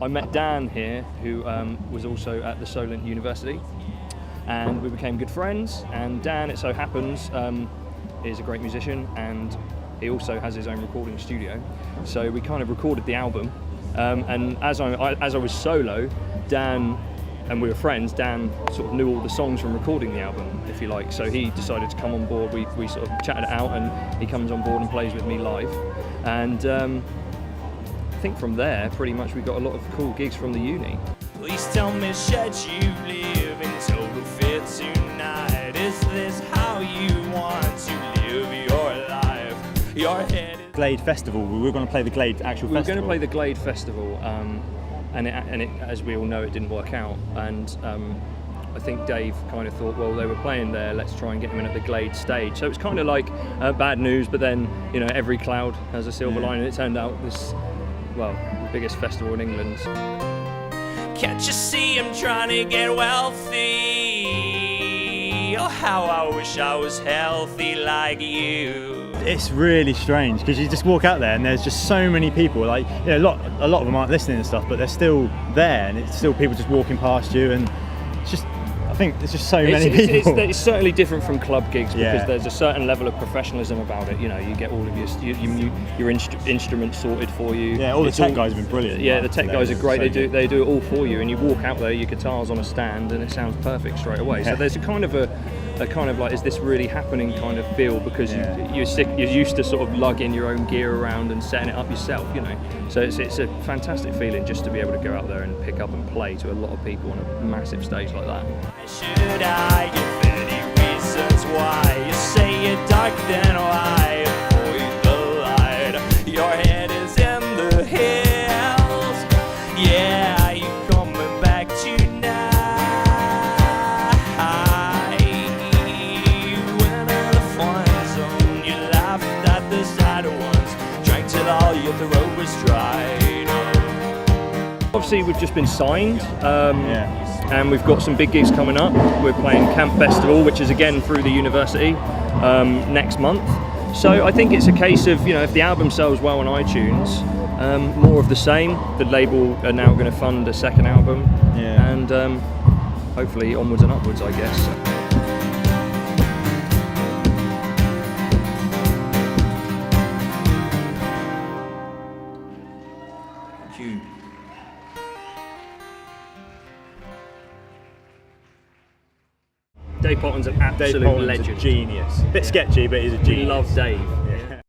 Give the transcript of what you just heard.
I met Dan here, who was also at the Solent University, and we became good friends. And Dan, it so happens, is a great musician, and he also has his own recording studio. So we kind of recorded the album, and as I was solo, Dan, and we were friends, Dan sort of knew all the songs from recording the album, if you like. So he decided to come on board. We sort of chatted it out, and he comes on board and plays with me live. And I think from there, pretty much we got a lot of cool gigs from the uni. Please tell me, should you live in total fear tonight? Is this how you want to live your life? Your head is... Glade Festival, we were going to play the Glade actual festival. We were going to play the Glade Festival, and it, as we all know, it didn't work out. And I think Dave kind of thought, well, they were playing there, let's try and get them in at the Glade stage. So it was kind of like bad news, but then, you know, every cloud has a silver lining. It turned out this, well, the biggest festival in England. Can't you see I'm trying to get wealthy? Oh, how I wish I was healthy like you. It's really strange because you just walk out there and there's just so many people. Like, you know, a lot of them aren't listening and stuff, but they're still there, and it's still people just walking past you, and it's just, I think there's just so many people. It's certainly different from club gigs because there's a certain level of professionalism about it. You know, you get all of your instruments sorted for you. Yeah, all the tech guys have been brilliant. Yeah, the tech guys are great. They do it all for you, and you walk out there, your guitar's on a stand, and it sounds perfect straight away. So there's a kind of like, is this really happening kind of feel, because you're used to sort of lugging your own gear around and setting it up yourself, you know. So it's a fantastic feeling just to be able to go out there and pick up and play to a lot of people on a massive stage like that. Should I give any reasons why you say you're dark, then why avoid the light? Your head is in the hills, yeah, you coming back tonight. When in the fun zone, you laughed at the sad ones, drank till all your throat was dried. Obviously, we've just been signed. And we've got some big gigs coming up. We're playing Camp Festival, which is again through the university, next month. So I think it's a case of, you know, if the album sells well on iTunes, more of the same. The label are now going to fund a second album, and hopefully onwards and upwards, I guess. Dave Potton's an absolute legend. A genius. A bit sketchy, but he's a genius. We love Dave.